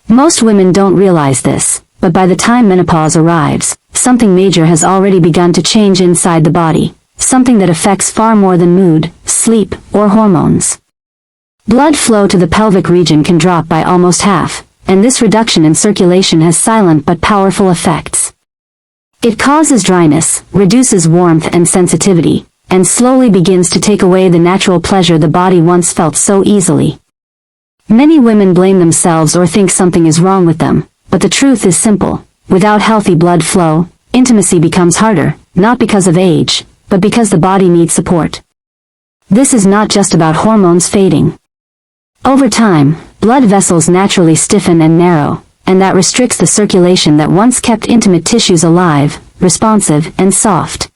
Most women don't realize this, but by the time menopause arrives, something major has already begun to change inside the body, something that affects far more than mood, sleep, or hormones. Blood flow to the pelvic region can drop by almost half, and this reduction in circulation has silent but powerful effects. It causes dryness, reduces warmth and sensitivity, and slowly begins to take away the natural pleasure the body once felt so easily. Many women blame themselves or think something is wrong with them, but the truth is simple. Without healthy blood flow, intimacy becomes harder, not because of age, but because the body needs support. This is not just about hormones fading. Over time, blood vessels naturally stiffen and narrow, and that restricts the circulation that once kept intimate tissues alive, responsive, and soft.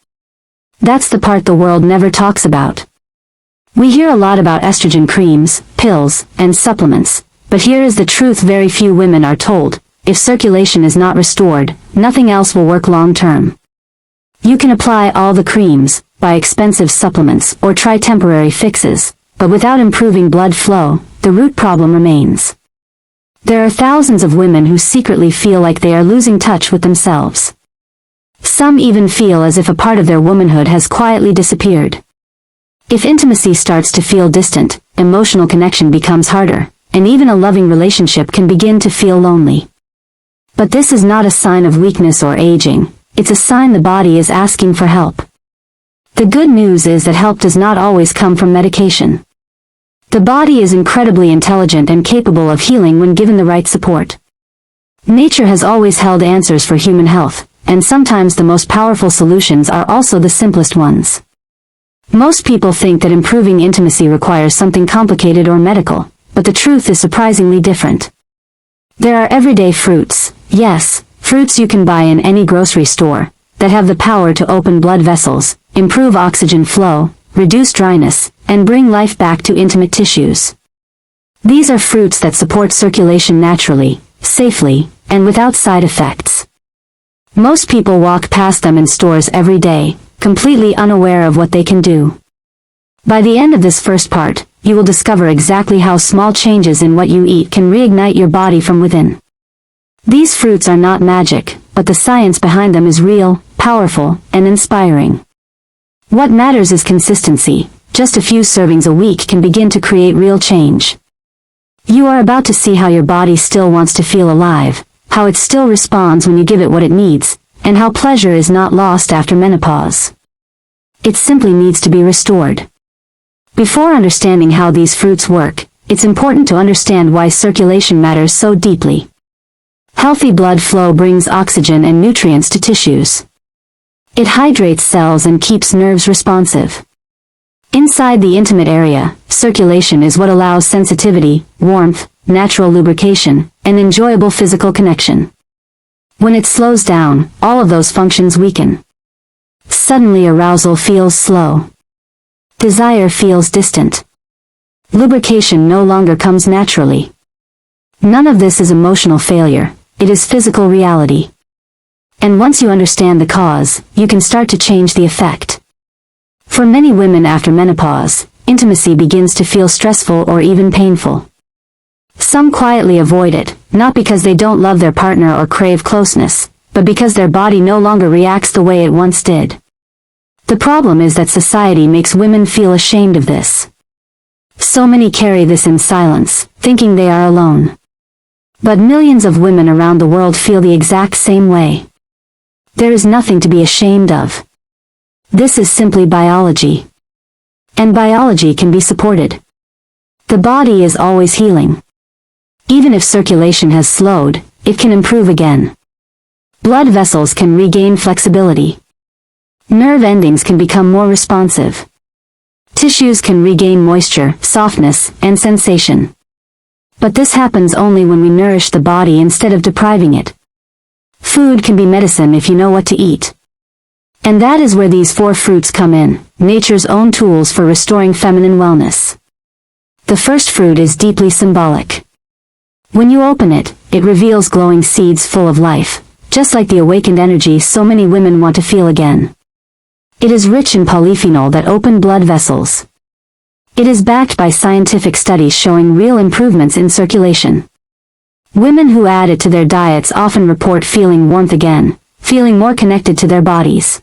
That's the part the world never talks about. We hear a lot about estrogen creams, pills, and supplements, but here is the truth very few women are told: if circulation is not restored, nothing else will work long term. You can apply all the creams, buy expensive supplements, or try temporary fixes, but without improving blood flow, the root problem remains. There are thousands of women who secretly feel like they are losing touch with themselves. Some even feel as if a part of their womanhood has quietly disappeared. If intimacy starts to feel distant, emotional connection becomes harder, and even a loving relationship can begin to feel lonely. But this is not a sign of weakness or aging, it's a sign the body is asking for help. The good news is that help does not always come from medication. The body is incredibly intelligent and capable of healing when given the right support. Nature has always held answers for human health, and sometimes the most powerful solutions are also the simplest ones. Most people think that improving intimacy requires something complicated or medical, but the truth is surprisingly different. There are everyday fruits, yes, fruits you can buy in any grocery store, that have the power to open blood vessels, improve oxygen flow, reduce dryness, and bring life back to intimate tissues. These are fruits that support circulation naturally, safely, and without side effects. Most people walk past them in stores every day, completely unaware of what they can do. By the end of this first part, you will discover exactly how small changes in what you eat can reignite your body from within. These fruits are not magic, but the science behind them is real, powerful, and inspiring. What matters is consistency. Just a few servings a week can begin to create real change. You are about to see how your body still wants to feel alive, how it still responds when you give it what it needs, and how pleasure is not lost after menopause. It simply needs to be restored. Before understanding how these fruits work, it's important to understand why circulation matters so deeply. Healthy blood flow brings oxygen and nutrients to tissues. It hydrates cells and keeps nerves responsive. Inside the intimate area, circulation is what allows sensitivity, warmth, natural lubrication, and enjoyable physical connection. When it slows down, all of those functions weaken. Suddenly arousal feels slow. Desire feels distant. Lubrication no longer comes naturally. None of this is emotional failure, it is physical reality. And once you understand the cause, you can start to change the effect. For many women after menopause, intimacy begins to feel stressful or even painful. Some quietly avoid it, not because they don't love their partner or crave closeness, but because their body no longer reacts the way it once did. The problem is that society makes women feel ashamed of this. So many carry this in silence, thinking they are alone. But millions of women around the world feel the exact same way. There is nothing to be ashamed of. This is simply biology. And biology can be supported. The body is always healing. Even if circulation has slowed, it can improve again. Blood vessels can regain flexibility. Nerve endings can become more responsive. Tissues can regain moisture, softness, and sensation. But this happens only when we nourish the body instead of depriving it. Food can be medicine if you know what to eat. And that is where these 4 fruits come in, nature's own tools for restoring feminine wellness. The first fruit is deeply symbolic. When you open it, it reveals glowing seeds full of life, just like the awakened energy so many women want to feel again. It is rich in polyphenol that open blood vessels. It is backed by scientific studies showing real improvements in circulation. Women who add it to their diets often report feeling warmth again, feeling more connected to their bodies.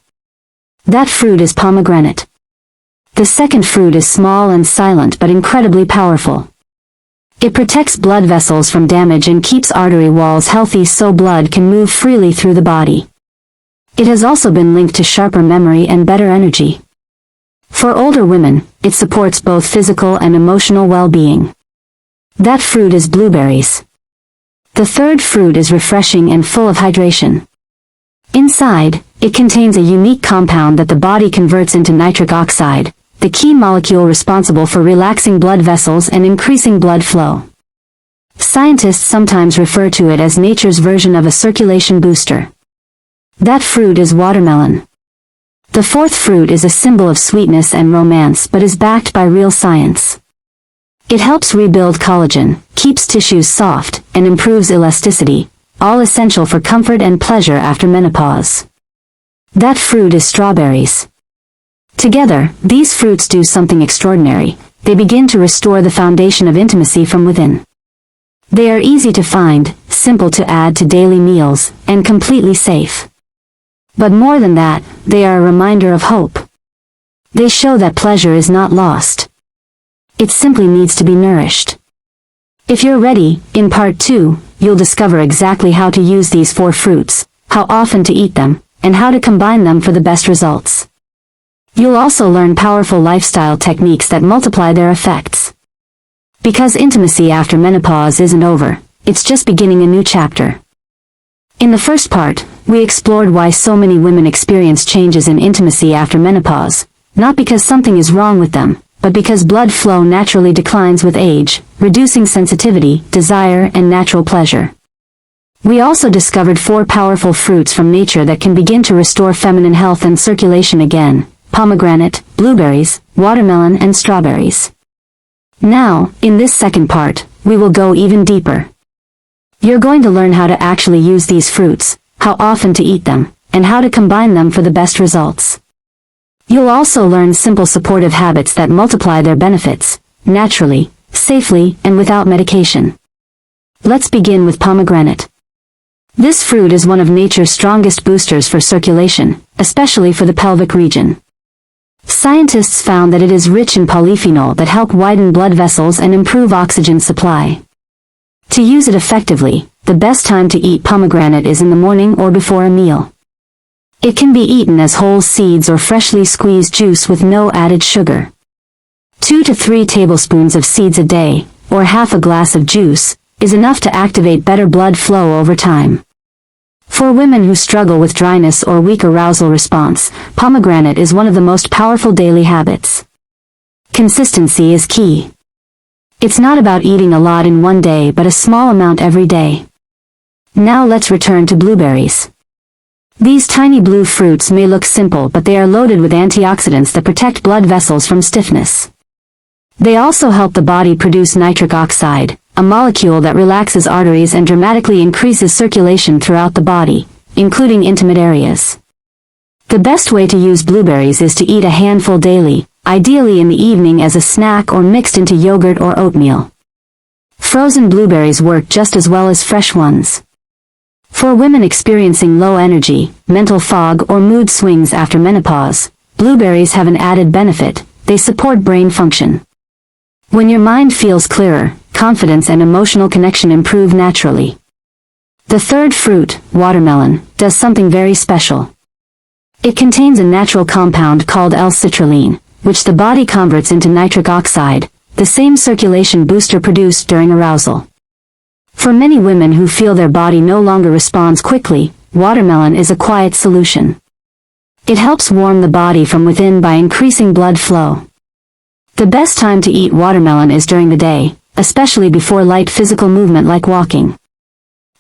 That fruit is pomegranate. The second fruit is small and silent but incredibly powerful. It protects blood vessels from damage and keeps artery walls healthy so blood can move freely through the body. It has also been linked to sharper memory and better energy. For older women, it supports both physical and emotional well-being. That fruit is blueberries. The third fruit is refreshing and full of hydration. Inside, it contains a unique compound that the body converts into nitric oxide, the key molecule responsible for relaxing blood vessels and increasing blood flow. Scientists sometimes refer to it as nature's version of a circulation booster. That fruit is watermelon. The fourth fruit is a symbol of sweetness and romance but is backed by real science. It helps rebuild collagen, keeps tissues soft, and improves elasticity, all essential for comfort and pleasure after menopause. That fruit is strawberries. Together, these fruits do something extraordinary. They begin to restore the foundation of intimacy from within. They are easy to find, simple to add to daily meals, and completely safe. But more than that, they are a reminder of hope. They show that pleasure is not lost. It simply needs to be nourished. If you're ready, in part 2, you'll discover exactly how to use these 4 fruits, how often to eat them, and how to combine them for the best results. You'll also learn powerful lifestyle techniques that multiply their effects. Because intimacy after menopause isn't over, it's just beginning a new chapter. In the first part, we explored why so many women experience changes in intimacy after menopause, not because something is wrong with them, but because blood flow naturally declines with age, reducing sensitivity, desire, and natural pleasure. We also discovered 4 powerful fruits from nature that can begin to restore feminine health and circulation again: pomegranate, blueberries, watermelon, and strawberries. Now, in this second part, we will go even deeper. You're going to learn how to actually use these fruits, how often to eat them, and how to combine them for the best results. You'll also learn simple supportive habits that multiply their benefits, naturally, safely, and without medication. Let's begin with pomegranate. This fruit is one of nature's strongest boosters for circulation, especially for the pelvic region. Scientists found that it is rich in polyphenol that help widen blood vessels and improve oxygen supply. To use it effectively, the best time to eat pomegranate is in the morning or before a meal. It can be eaten as whole seeds or freshly squeezed juice with no added sugar. 2 to 3 tablespoons of seeds a day, or half a glass of juice, is enough to activate better blood flow over time. For women who struggle with dryness or weak arousal response, pomegranate is one of the most powerful daily habits. Consistency is key. It's not about eating a lot in one day but a small amount every day. Now let's return to blueberries. These tiny blue fruits may look simple but they are loaded with antioxidants that protect blood vessels from stiffness. They also help the body produce nitric oxide, a molecule that relaxes arteries and dramatically increases circulation throughout the body, including intimate areas. The best way to use blueberries is to eat a handful daily, ideally in the evening as a snack or mixed into yogurt or oatmeal. Frozen blueberries work just as well as fresh ones. For women experiencing low energy, mental fog, or mood swings after menopause, blueberries have an added benefit: they support brain function. When your mind feels clearer, confidence and emotional connection improve naturally. The third fruit, watermelon, does something very special. It contains a natural compound called L-citrulline, which the body converts into nitric oxide, the same circulation booster produced during arousal. For many women who feel their body no longer responds quickly, watermelon is a quiet solution. It helps warm the body from within by increasing blood flow. The best time to eat watermelon is during the day, especially before light physical movement like walking.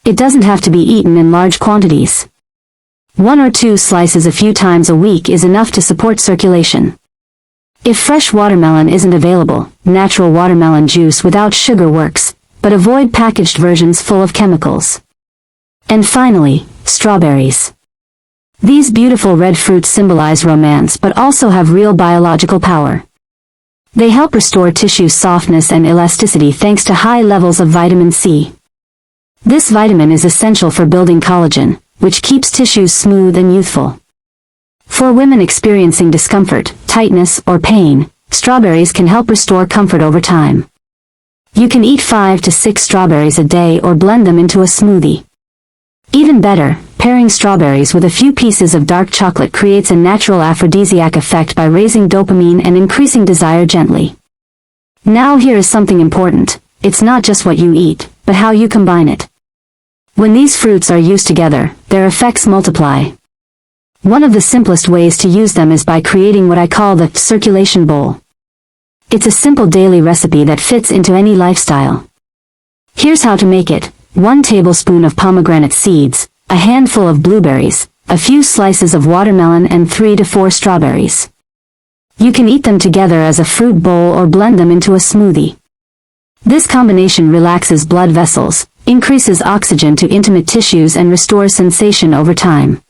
It doesn't have to be eaten in large quantities. 1 or 2 slices a few times a week is enough to support circulation. If fresh watermelon isn't available, natural watermelon juice without sugar works, but avoid packaged versions full of chemicals. And finally, strawberries. These beautiful red fruits symbolize romance but also have real biological power. They help restore tissue softness and elasticity thanks to high levels of vitamin C. This vitamin is essential for building collagen, which keeps tissues smooth and youthful. For women experiencing discomfort, tightness, or pain, strawberries can help restore comfort over time. You can eat 5 to 6 strawberries a day or blend them into a smoothie. Even better, pairing strawberries with a few pieces of dark chocolate creates a natural aphrodisiac effect by raising dopamine and increasing desire gently. Now here is something important. It's not just what you eat, but how you combine it. When these fruits are used together, their effects multiply. One of the simplest ways to use them is by creating what I call the circulation bowl. It's a simple daily recipe that fits into any lifestyle. Here's how to make it. 1 tablespoon of pomegranate seeds, a handful of blueberries, a few slices of watermelon and 3 to 4 strawberries. You can eat them together as a fruit bowl or blend them into a smoothie. This combination relaxes blood vessels, increases oxygen to intimate tissues and restores sensation over time.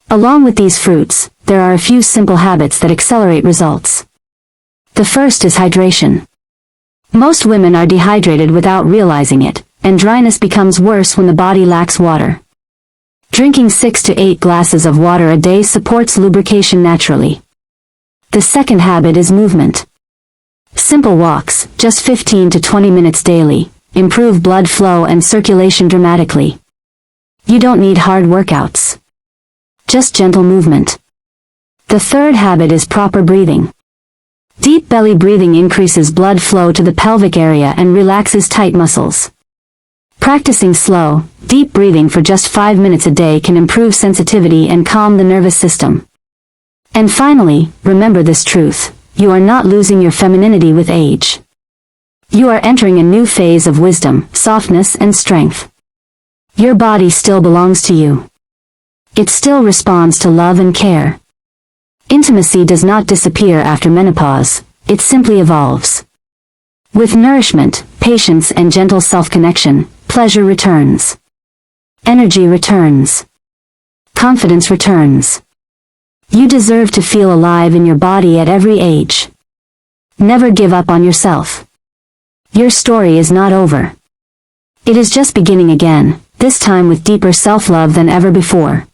Along with these fruits, there are a few simple habits that accelerate results. The first is hydration. Most women are dehydrated without realizing it, and dryness becomes worse when the body lacks water. Drinking 6 to 8 glasses of water a day supports lubrication naturally. The second habit is movement. Simple walks, just 15 to 20 minutes daily, improve blood flow and circulation dramatically. You don't need hard workouts. Just gentle movement. The third habit is proper breathing. Deep belly breathing increases blood flow to the pelvic area and relaxes tight muscles. Practicing slow, deep breathing for just 5 minutes a day can improve sensitivity and calm the nervous system. And finally, remember this truth: you are not losing your femininity with age. You are entering a new phase of wisdom, softness, and strength. Your body still belongs to you. It still responds to love and care. Intimacy does not disappear after menopause, it simply evolves. With nourishment, patience and gentle self-connection, pleasure returns. Energy returns. Confidence returns. You deserve to feel alive in your body at every age. Never give up on yourself. Your story is not over. It is just beginning again, this time with deeper self-love than ever before.